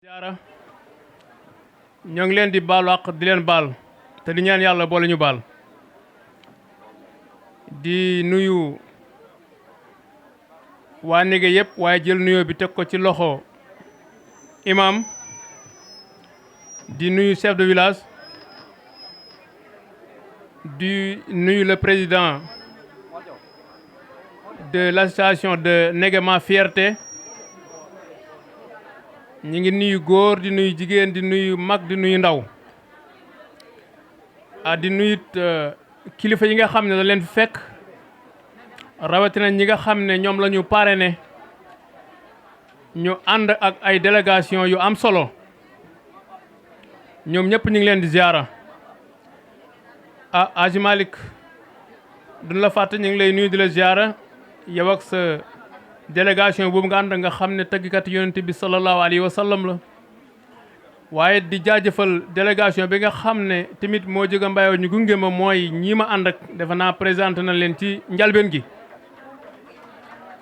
jaara ñoo ngi leen di baalu àq di leen baal te di ñaan yàlla boole ñu baal di nuyu waa Négué yëpp waaye jël nuyoo bi teg ko ci loxo imam di nuyu chef de village di nuyu le président de l'association de Négué Ma Fierté ñi ngi nuyu góor di nuyu jigéen di nuyu mag di nuyu ndaw di nuyu kilifa yi nga xam ne da leen fi fekk rawatina ñi nga xam ne ñoom la ñu parrainé ñu ànd ak ay délégation yu am solo ñoom ñëpp ñu ngi leen di ziara Aji Malick duñ la fàtte ñu ngi lay nuyu di la ziara yow ak sa délégation boobu nga ànd nga xam ne tëggkat yonent bi sallallahu alayhi wa sallam la waaye di jaajëfal délégation bi nga xam ne tamit moo jóge mbayoo ñu gunge ma mooy ñii ma ànd ak defe naa présenté na leen ci njalbeen gi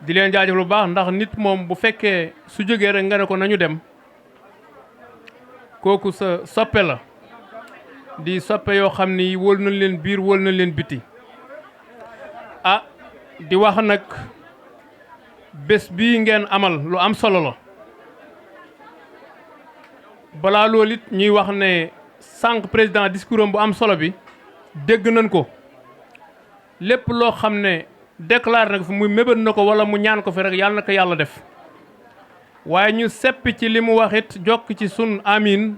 di leen jaajëfal bu baax ndax nit moom bu fekkee su jógee rek nga ne ko nañu dem kooku sa soppe la di soppe yoo xam ni wóol nañ leen biir wóol nañ leen biti di wax nag bés bii ngeen amal lu am solo la balaa loolu it ñuy wax ne sànq président discours am bu am solo bi dégg nañ ko lépp loo xam ne déclaré na ko fi muy mébét na ko wala mu ñaan ko fi rek yàlla na ko yàlla def waaye ñu seppi ci li mu wax it jokk ci sun amin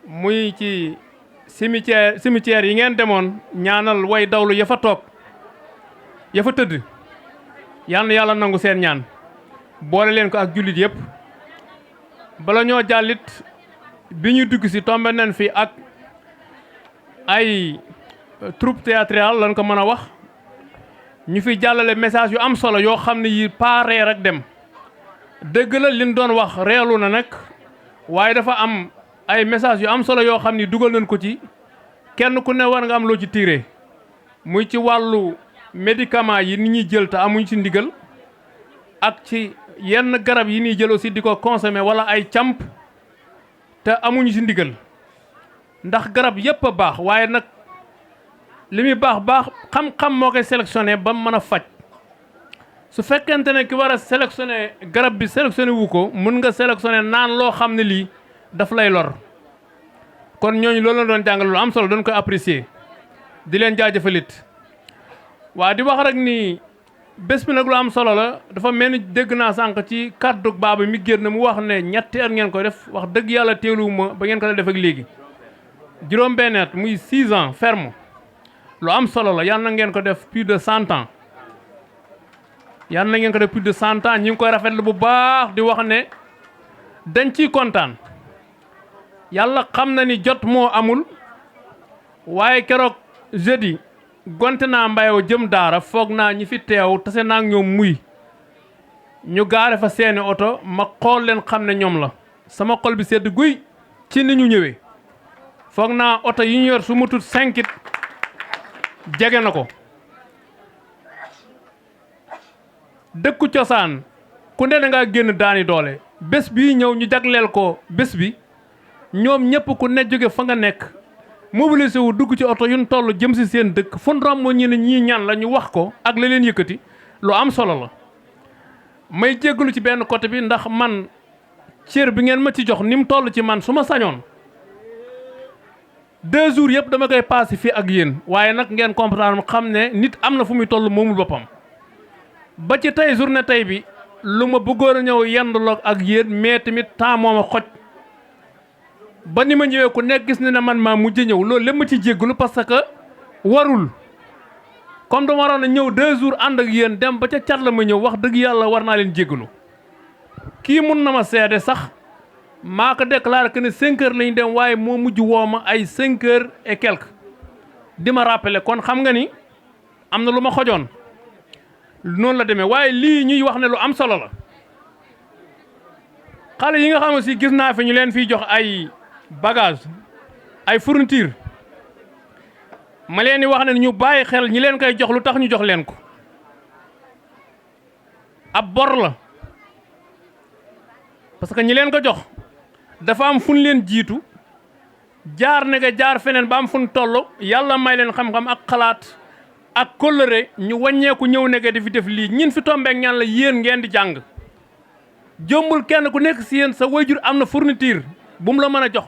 muy ci cimetière yi ngeen demoon ñaanal way dawlu ya fa toog ya fa tëdd yal na yàlla nangu seen ñaan boole leen ko ak jullit yëpp bala ñoo jàllit bi ñu dugg si tombe nañ fi ak ay troupe théâtrale lañ ko mën a wax ñu fi jàllale message yu am solo yoo xam ne yi pas reer ak dem dëgg la liñ doon wax reelu na nag waaye dafa am ay message yu am solo yoo xam ni dugal nañ ko ci kenn ku ne war nga am loo ci tiire muy ci wàllu médicament yi ni ñuy jël te amuñ ci ndigal ak ci yenn garab yi ñuy jël aussi di ko consommer wala ay camp te amuñu ci ndigal ndax garab yépp a baax waaye nag li muy baax xam-xam moo koy sélectionné ba mën a faj su fekkente ne ki war a sélectionné garab bi sélectionné wu ko mën nga sélectionné naan loo xam ne lii daf lay lor kon ñooñu loolu la doon jàngal lu am solo doon koy apprécier di leen jaajëfalit waa di wax rek ni bés bi nag lu am solo la dafa mel ni dégg naa sànq ci kàddu baaba mi génn mu wax ne ñetti at ngeen koy def wax dëgg yàlla teeluwuma ba ngeen ko def ak léegi juróom benn at muy 6 ans ferme lu am solo la yal na ngeen ko def plus de 100 ans yal na ngeen ko def plus de 100 ans ñu ngi koy rafetlu bu baax di wax ne dañ ciy kontaan yàlla xam na ni jot moo amul waaye keroog jeudi gonte naa mbayoo jëm daara foog naa ñi fi teew tase naa ak ñoom muy ñu gaare fa seeni oto ma xool leen xam ne ñoom la sama xol bi sedd guy ci ni ñu ñëwee foog naa oto yi ñu yor su mu tut 5 it jege na ko dëkku cosaan ku ne da ngaa génn daani doole bés bii ñëw ñu jagleel ko bés bi ñoom ñëpp ku ne jóge fa nga nekk mobilisé wu dugg ci oto yuñ toll jëm si seen dëkk fun romb ñi ne ñii ñaan la ñu wax ko ak la leen yëkkati lu am solo la may jéggalu ci benn côté bi ndax man cër bi ngeen ma ci jox ni mu toll ci man su ma sañoon 2 jours yëpp dama koy passé fii ak yéen waaye nag ngeen comprendre xam ne nit am na fu muy toll moomul boppam ba ci tey journée tey bi lu ma bëggoon a ñëw yendloog ak yéen mais tamit temps moo ma xoj ba ni ma ñëwee ku nekk gis ne man maa mujj ñëw loolu lépp ma ci jéggalu parce que warul comme dama waroon a ñëw 2 jours ànd ak yéen dem ba ca cat la ma ñëw wax dëgg yàlla war naa leen jéggalu kii mun na ma seede sax maa ko déclaré que ne 5 heures lañu dem waaye moo mujj woo ma ay 5 heures et quelque di ma rappeler kon xam nga ni am na lu ma xojoon noonu la demee waaye lii ñuy wax ne lu am solo la xale yi nga xam aussi gis naa fi ñu leen fiy jox ay bagage ay fourniture ma leen di wax ne ñu bàyyi xel ñi leen koy jox lu tax ñu jox leen ko ab bor la parce que ñi leen ko jox dafa am fu ñu leen jiitu jaar ne nga jaar feneen ba am fu ñu toll yàlla may leen xam-xam ak xalaat ak kóllëre ñu wàññeeku ñëw ne nga di fi def lii ñin fi tombeek ñaan la yéen ngeen di jàng jombul kenn ku nekk si yéen sa wayjur am na fourniture bu mu la mën a jox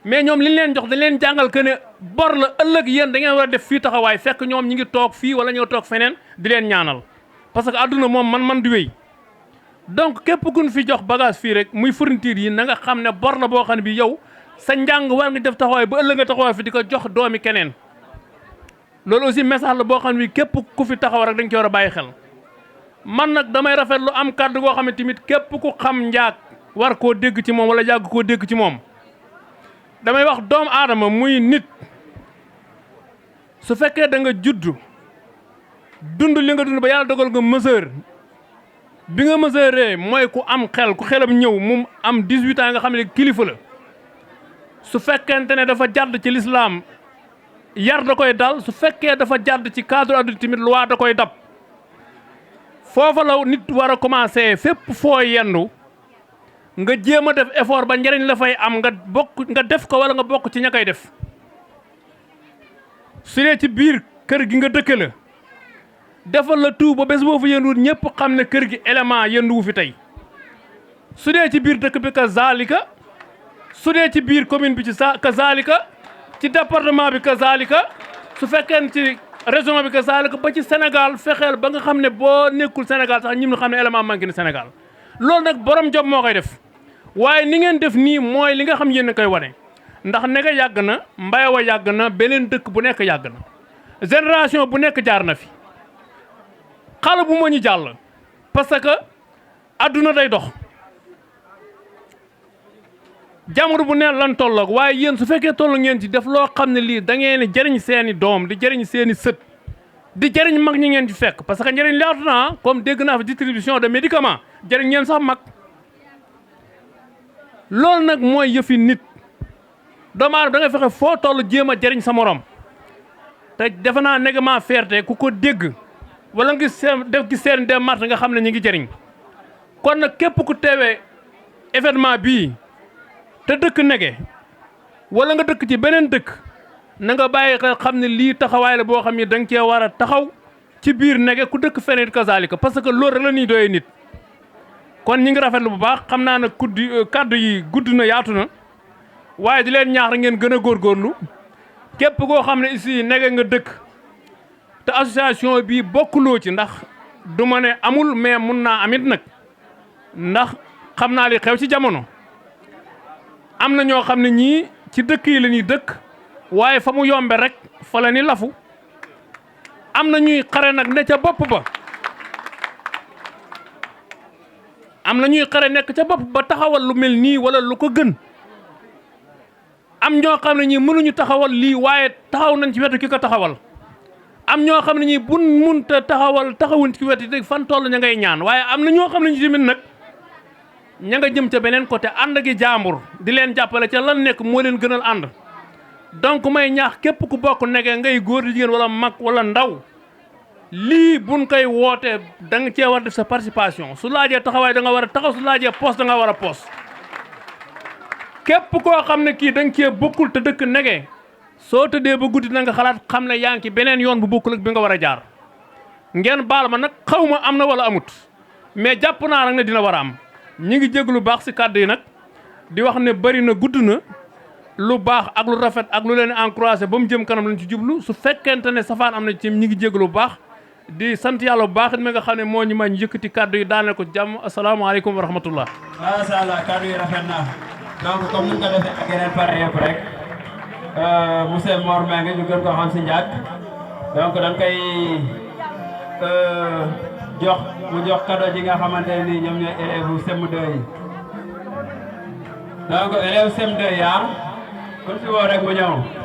mais ñoom li ñu leen jox dañ leen jàngal que ne bor la ëllëg yéen da ngeen war a def fii taxawaay fekk ñoom ñi ngi toog fii wala ñoo toog feneen di leen ñaanal parce que adduna moom man di wéy donc képp ku ñu fi jox bagage fii rek muy fourniture yi na nga xam ne bor la boo xam ne bi yow sa njàng war nga def taxawaay ba ëllëg nga taxawaay fi di ko jox doomi keneen loolu aussi message la boo xam ne bi képp ku fi taxaw rek dañ ci war a bàyyi xel man nag damay rafetlu am kàddu goo xam ne tamit képp ku xam njaag war koo dégg ci moom wala yàgg koo dégg ci moom damay wax doomu aadama muy nit su fekkee da nga judd dund li nga dund ba yàlla dogal nga mesure bi nga mesuree mooy ku am xel ku xelam ñëw mu am 18 ans nga xam ne kilifa la su fekkente ne dafa jàdd ci lislaam yar da koy dal su fekkee dafa jàdd ci cadre adulte tamit loi da koy dab foofa la nit war a commencer fépp foo yendu nga jéem a def effort ba njëriñ la fay am nga def ko wala nga bokk ci ña koy def su dee ci biir kër gi nga dëkk la defal la tout ba bés boo fa yënduwut ñëpp xam ne kër gi élément yënduwu fi tey su dee ci biir dëkk bi ka zalika su dee ci biir commune bi ci ka zalika ci département bi ka zalika su fekkee ci région bi ka zalika ba ci Sénégal fexeel ba nga xam ne boo nekkul Sénégal sax ñim na xam ne élément manqué na Sénégal loolu nag borom job moo koy def waaye ni ngeen def nii mooy li nga xam yéen a koy wane ndax ne nga yàgg na mbay wa yàgg na beneen dëkk bu nekk yàgg na génération bu nekk jaar na fi xale bu ma ñu jàll parce que adduna day dox jamono bu neen lan tolloog waaye yéen su fekkee toll ngeen ci def loo xam ne lii da ngeen jëriñ seeni doom di jëriñ seeni sët di jëriñ mag ñi ngeen ci fekk parce que njëriñ laatu na comme dégg naa fi distribution de médicaments jëriñ ngeen sax mag loolu nag mooy yëfi nit doomu aadama da nga fexe foo toll jéem a jëriñ sa morom te defe naa négament fierté ku ko dégg wala nga def gi seen démarche nga xam ne ñi ngi jëriñ kon nag képp ku teewee événement bii te dëkk nege wala nga dëkk ci beneen dëkk na nga bàyyi xel xam ne lii taxawaay la boo xam ne da nga cee war a taxaw ci biir nege ku dëkk feneen kazalika parce que loolu rek la ñuy doyee nit kon ñi ngi rafetlu bu baax xam naa ne kaddu yi gudd na yaatu na waaye di leen ñaax rek ngeen gën a góorgóorlu képp koo xam ne ici nege nga dëkk te association bii bokkuloo ci ndax du ma ne amul mais mun naa amit nag ndax xam naa li xew ci jamono am na ñoo xam ne ñii ci dëkk yi la ñuy dëkk waaye fa mu yombe rek fa la ni lafu am na ñuy xare nag ne ca bopp ba am na ñuy xare nekk ca bopp ba taxawal lu mel nii wala lu ko gën am ñoo xam ne ñii mënuñu taxawal lii waaye taxaw nañ ci wetu ki ko taxawal am ñoo xam ne ñii buñ munta taxawuñ ci wetu dégg fan toll ña ngay ñaan waaye am na ñoo xam ne ñu tamit nag ña nga jëm ca beneen côté ànd gi jaambur di leen jàppale ca lan nekk moo leen gënal ànd donc may ñaax képp ku bokk nege ngay góor di jigéen wala mag wala ndaw lii buñ koy wootee da nga cee war def sa participation su laajee taxawaay da nga war a taxaw su laajee poste da nga war a poste képp koo xam ne kii da nga cee bokkul te dëkk nege soo tëddee ba guddi na nga xalaat xam ne yaa ngi ci beneen yoon bu bokkul ak bi nga war a jaar ngeen baal ma nag xaw ma am na wala amut mais jàpp naa nag ne dina war a am ñi ngi jégg lu baax si kàddu yi nag di wax ne bari na gudd na lu baax ak lu rafet ak lu leen encouragé ba mu jëm kanam lañ ci jublu su fekkente ne safaan am na ci ñi ngi jégg lu baax di sant yàlla bu baax it mi nga xam ne moo ñu may ñu yëkkati kàddu yi daane ko jàmm asalaamaaleykum wa rahmatullah. macha allah kàddu yi rafet na donc comme ni nga ko defee ak yeneen pare yëpp rek monsieur Mor Mbengue ñu gën ko xam si Ndiak donc dañ koy jox cadeau ji nga xamante ne nii ñoom ñooy élèves CM2 yi donc élèves CM2 yaa kon fi woo rek mu ñëw.